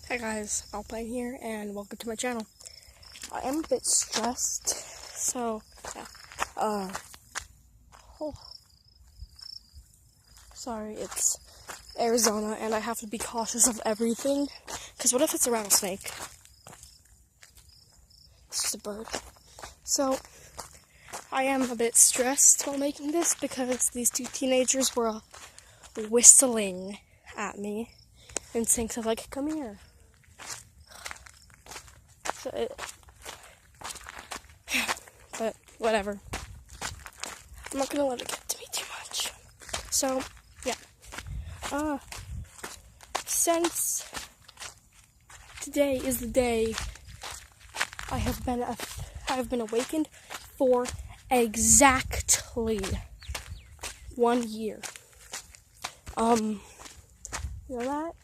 Hi guys, Alpine here, and welcome to my channel. I am a bit stressed, so yeah. Sorry, it's Arizona, and I have to be cautious of everything. Because what if it's a rattlesnake? It's just a bird. So I am a bit stressed while making this because these two teenagers were whistling at me and saying stuff like, "Come here." But whatever. I'm not gonna let it get to me too much. So yeah. Since today is the day I have been awakened for exactly 1 year. That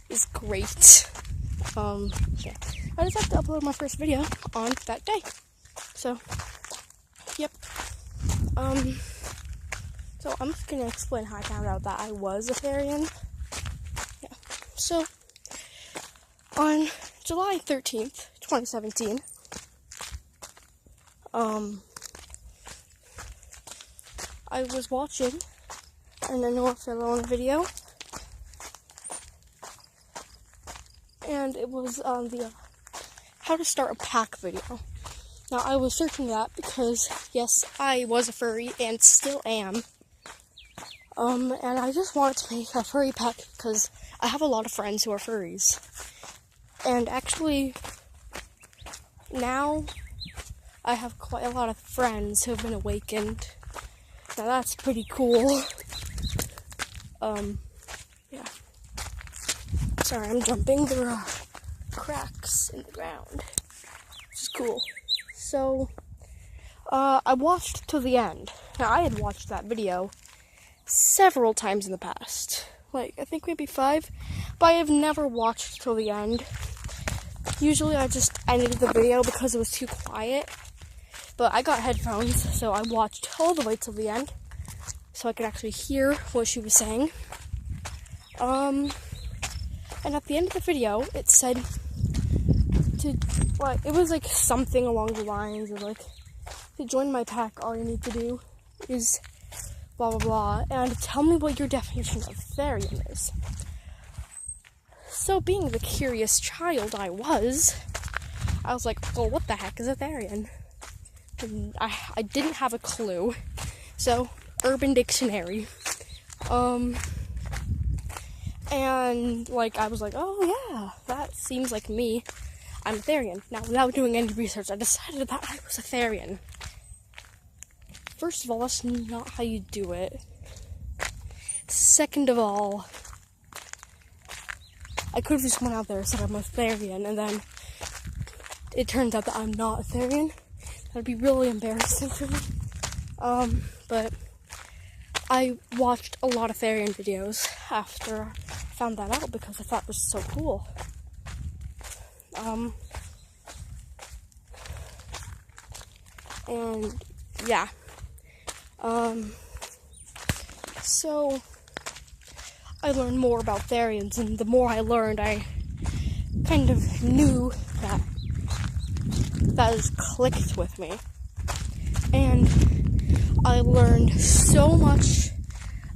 is great. Yeah. I just have to upload my first video on that day. So, yep. So I'm just gonna explain how I found out that I was a Therian. Yeah. So, on July 13th, 2017, I was watching an Therian video, and it was the how to start a pack video. Now, I was searching that because, yes, I was a furry and still am. And I just wanted to make a furry pack because I have a lot of friends who are furries. And actually, now I have quite a lot of friends who have been awakened. Now, that's pretty cool. Yeah. Sorry, I'm jumping. There are cracks in the ground, which is cool. So, I watched till the end. Now, I had watched that video several times in the past. Like, I think maybe 5. But I have never watched till the end. Usually, I just ended the video because it was too quiet. But I got headphones, so I watched all the way till the end. So I could actually hear what she was saying. And at the end of the video, it said it was like something along the lines of like, to join my pack, all you need to do is blah blah blah, and tell me what your definition of Therian is. So, being the curious child I was like, well, what the heck is a Therian? And I didn't have a clue. So, Urban Dictionary. And like I was like, oh yeah, that seems like me. I'm a Therian. Now, without doing any research, I decided that I was a Therian. First of all, that's not how you do it. Second of all, I could have just went out there and said I'm a Therian, and then it turns out that I'm not a Therian. That'd be really embarrassing for me. But I watched a lot of Therian videos after I found that out because I thought it was so cool. And yeah. So I learned more about Therians, and the more I learned, I kind of knew that has clicked with me. And I learned so much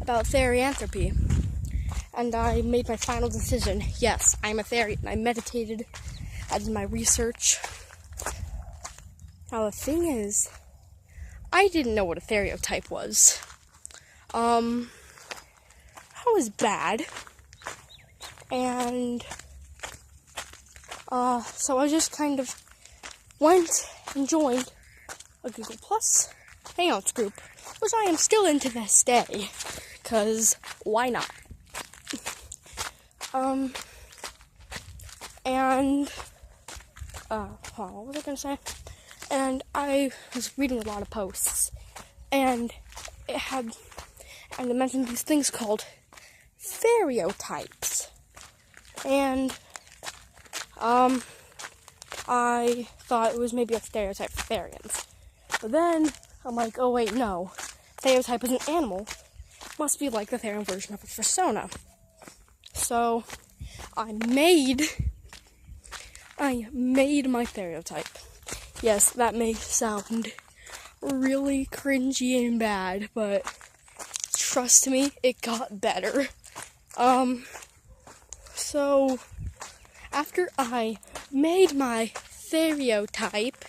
about therianthropy. And I made my final decision. Yes, I'm a Therian. I meditated. I did my research. Now the thing is, I didn't know what a stereotype was. That was bad. And so I just kind of went and joined a Google Plus Hangouts group, which I am still in to this day, because why not? What was I gonna say? And I was reading a lot of posts, and it mentioned these things called stereotypes, and I thought it was maybe a stereotype for Therians, but then I'm like, oh wait, no, stereotype is an animal, must be like the Therian version of a persona. So I made my stereotype. Yes, that may sound really cringy and bad, but trust me, it got better. So after I made my stereotype,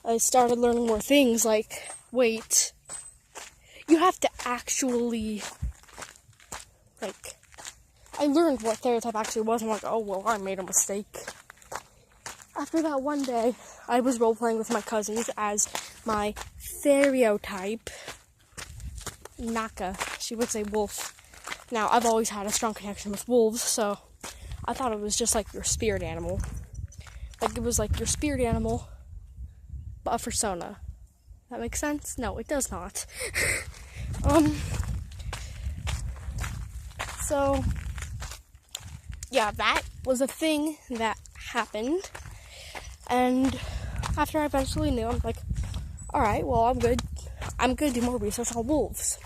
I started learning more things like, wait, you have to actually, like, I learned what stereotype actually was. I'm like, oh, well, I made a mistake. After that one day, I was role-playing with my cousins as my stereotype, Naka. She would say wolf. Now, I've always had a strong connection with wolves, so I thought it was just like your spirit animal. Like, it was like your spirit animal, but a persona. That makes sense? No, it does not. So, yeah, that was a thing that happened. And after I eventually knew, I'm like, alright, well, I'm good. I'm gonna do more research on wolves.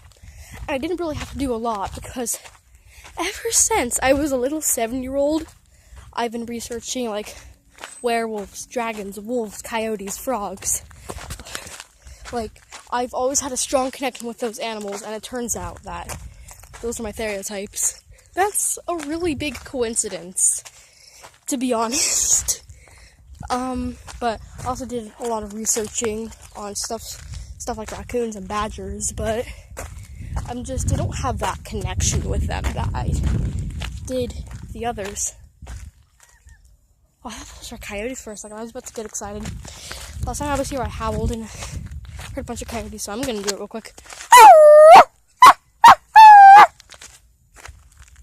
And I didn't really have to do a lot because ever since I was a little 7-year-old, I've been researching, like, werewolves, dragons, wolves, coyotes, frogs. Like, I've always had a strong connection with those animals, and it turns out that those are my stereotypes. That's a really big coincidence, to be honest. But I also did a lot of researching on stuff like raccoons and badgers, but I don't have that connection with them that I did the others. Oh, I thought those were coyotes for a second. I was about to get excited. Last time I was here, I howled and heard a bunch of coyotes, so I'm gonna do it real quick.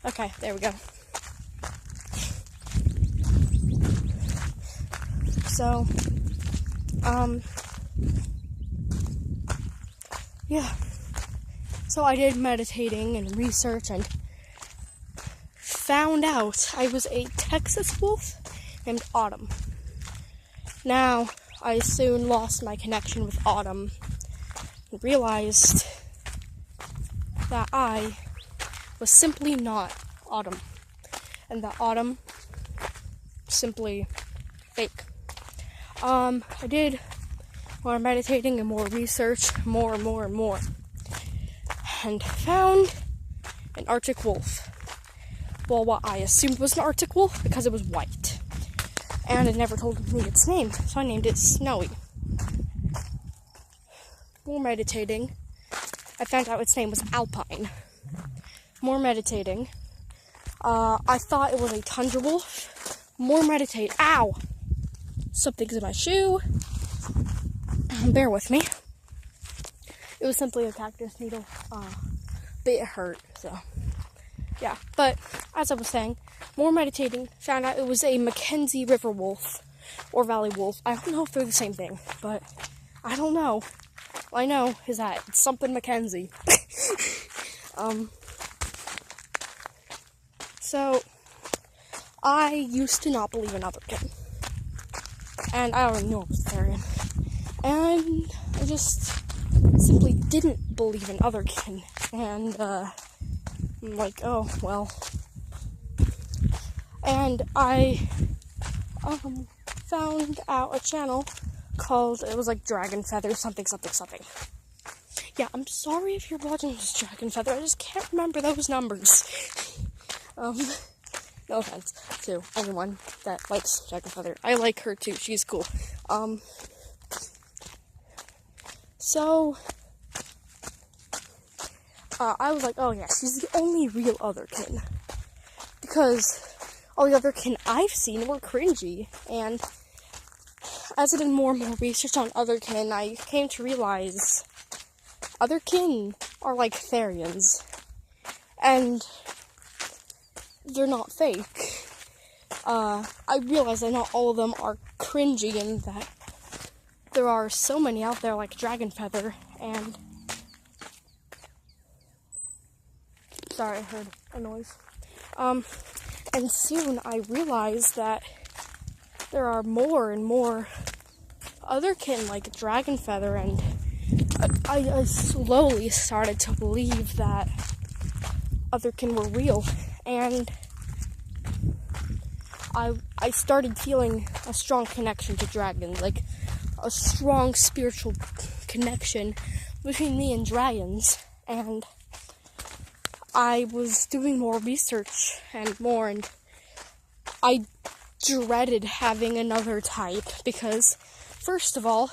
Okay, there we go. So, yeah. So I did meditating and research and found out I was a Texas wolf named Autumn. Now, I soon lost my connection with Autumn and realized that I was simply not Autumn, and that Autumn was simply fake. I did more meditating and more research, more, and found an Arctic wolf. Well, what I assumed was an Arctic wolf because it was white. And it never told me its name, so I named it Snowy. More meditating, I found out its name was Alpine. More meditating, I thought it was a tundra wolf. More meditate. Ow! Something's in my shoe. Bear with me. It was simply a cactus needle. But it hurt, so yeah. But as I was saying, more meditating, found out it was a Mackenzie River wolf or valley wolf. I don't know if they're the same thing, but I don't know. All I know is that it's something Mackenzie. So I used to not believe in otherkin, and I already knew it was Therian, and I just simply didn't believe in otherkin, and I'm like, oh well. And I found out a channel called, it was like Dragon Feather something. Yeah, I'm sorry if you're watching this Dragon Feather, I just can't remember those numbers. No offense to anyone that likes Dragon Feather. I like her too, she's cool. So I was like, oh yeah, she's the only real otherkin. Because all the otherkin I've seen were cringy, and as I did more and more research on otherkin, I came to realize otherkin are like Therians, and they're not fake. I realize that not all of them are cringy, and that there are so many out there like Dragon Feather, and sorry, I heard a noise. And soon I realized that there are more and more otherkin like Dragon Feather, and I slowly started to believe that otherkin were real. And I started feeling a strong connection to dragons, like a strong spiritual connection between me and dragons. And I was doing more research and I dreaded having another type because, first of all,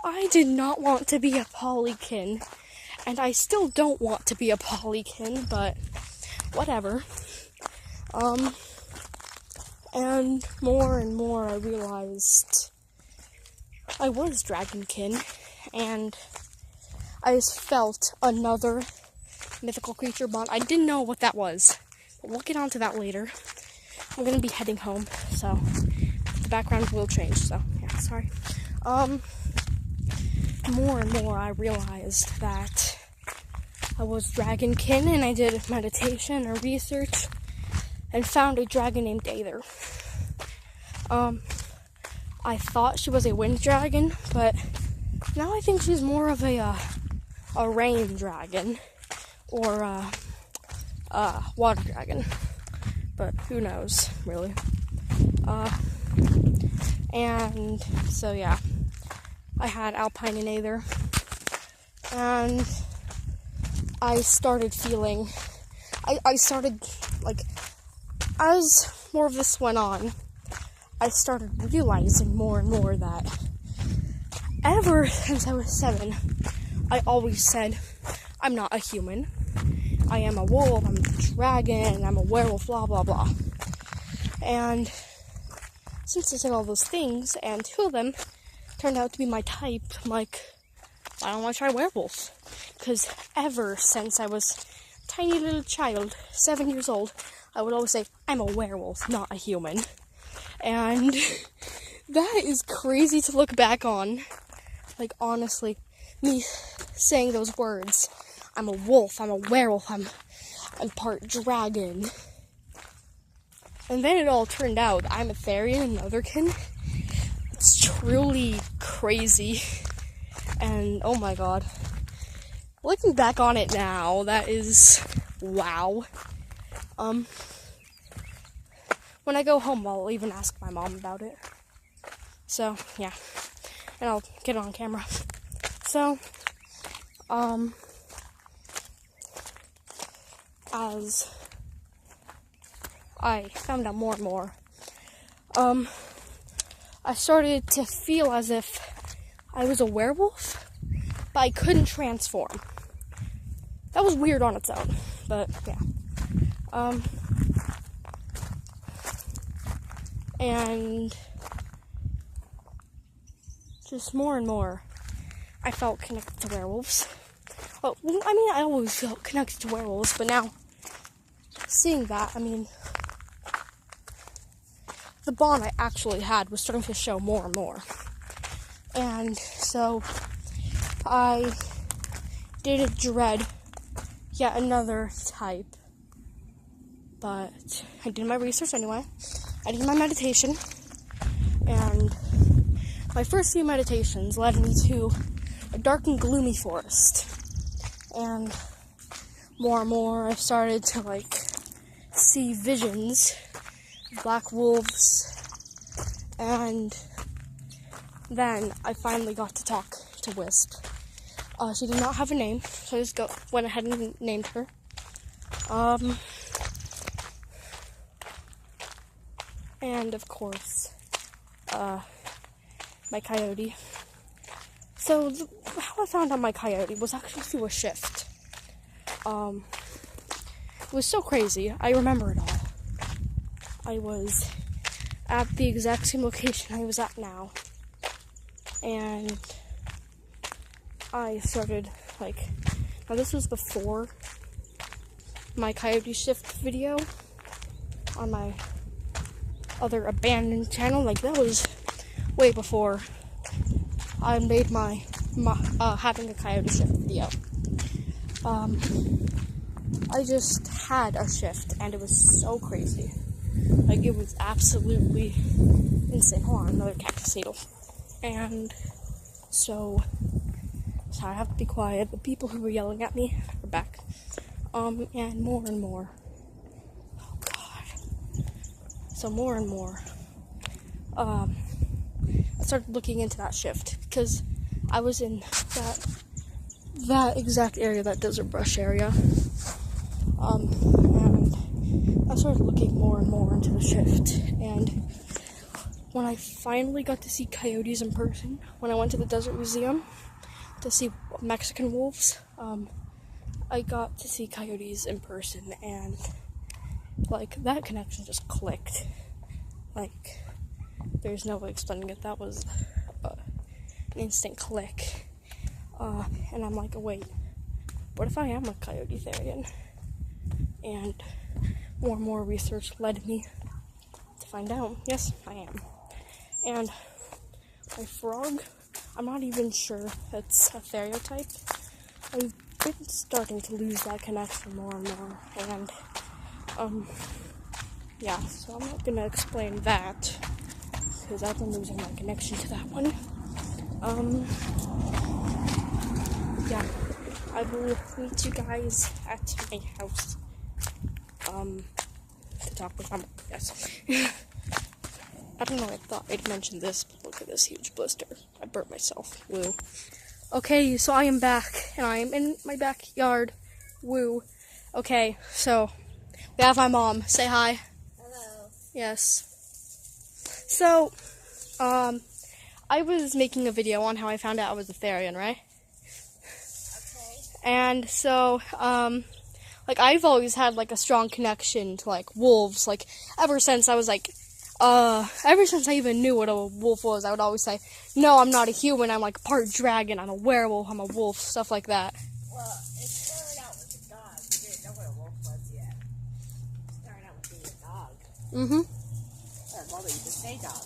I did not want to be a polykin, and I still don't want to be a polykin, but whatever. And more I realized I was dragonkin, and I just felt another mythical creature bond. I didn't know what that was, but we'll get onto that later. I'm gonna be heading home, so the background will change, so yeah, sorry. More and more I realized that I was dragonkin, and I did meditation or research and found a dragon named Aether. I thought she was a wind dragon, but now I think she's more of a rain dragon or a water dragon. But who knows, really. And so yeah, I had Alpine and Aether, and I started feeling, I started, like, as more of this went on, I started realizing more and more that ever since I was 7, I always said, I'm not a human. I am a wolf, I'm a dragon, I'm a werewolf, blah, blah, blah. And since I said all those things, and 2 of them turned out to be my type, I'm like, why don't I try werewolf? Because ever since I was a tiny little child, 7 years old, I would always say, I'm a werewolf, not a human. And that is crazy to look back on. Like, honestly, me saying those words, I'm a wolf, I'm a werewolf, I'm part dragon. And then it all turned out I'm a Therian and otherkin. It's truly crazy. And oh my god. Looking back on it now, that is wow. When I go home, I'll even ask my mom about it. So, yeah. And I'll get it on camera. So, as I found out more and more, I started to feel as if I was a werewolf, but I couldn't transform. That was weird on its own, but yeah. And just more and more, I felt connected to werewolves. Well, I mean, I always felt connected to werewolves, but now, seeing that, I mean, the bond I actually had was starting to show more and more. And so, I did dread yet another type, but I did my research anyway. I did my meditation, and my first few meditations led me to a dark and gloomy forest. And more, I started to, like, see visions of black wolves. And then I finally got to talk to Wisp. She did not have a name, so I just went ahead and named her. And of course, my coyote. So, how I found out my coyote was actually through a shift. It was so crazy. I remember it all. I was at the exact same location I was at now. And I started, like, now this was before my coyote shift video on my other abandoned channel. Like, that was way before I made my having a coyote shift video. I just had a shift, and it was so crazy. Like, it was absolutely insane. Hold on, another cactus needle. And so I have to be quiet. The people who were yelling at me are back. And more. Oh, God. so more and more, I started looking into that shift because I was in that exact area, that desert brush area. And I started looking more and more into the shift. And when I finally got to see coyotes in person, when I went to the Desert Museum to see Mexican wolves, I got to see coyotes in person, and like that connection just clicked. Like there's no way explaining it. That was an instant click. And I'm like, oh, wait, what if I am a coyote Therian? And more research led me to find out, yes, I am. And my frog, I'm not even sure it's a stereotype. I've been starting to lose that connection more and more. And, yeah, so I'm not going to explain that, because I've been losing my connection to that one. Yeah, I will meet you guys at my house, to talk with them, yes. I don't know, I thought I'd mention this, but look at this huge blister. I burnt myself, woo. Okay, so I am back, and I am in my backyard, woo. Okay, so, we have my mom, say hi. Hello. Yes. So, I was making a video on how I found out I was a Therian, right? Okay. And so, like, I've always had, like, a strong connection to, like, wolves, like, ever since I was, like, ever since I even knew what a wolf was, I would always say, no, I'm not a human, I'm, like, part dragon, I'm a werewolf, I'm a wolf, stuff like that. Well, it started out with a dog. You didn't know what a wolf was yet. It started out with being a dog. Mm-hmm. Well, you just say dog.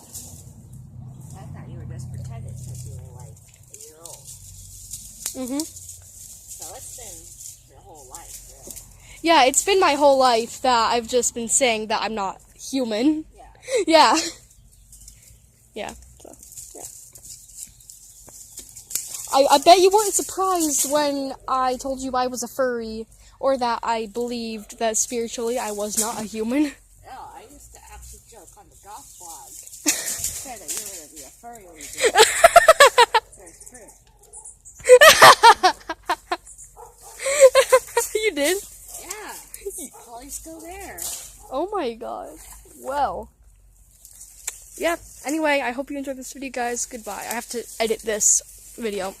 I thought you were just pretending because you were, like, a year old. Mm-hmm. So it's been your whole life, really. Yeah, it's been my whole life that I've just been saying that I'm not human. Yeah. Yeah. Yeah. So, yeah. I bet you weren't surprised when I told you I was a furry, or that I believed that spiritually I was not a human. Yeah, I used to actually joke on the golf blog. Say that you were going to be a furry when you did it. There's proof. You did? Yeah. Polly's still there. Oh my god. Well. Yeah, anyway, I hope you enjoyed this video, guys. Goodbye. I have to edit this video.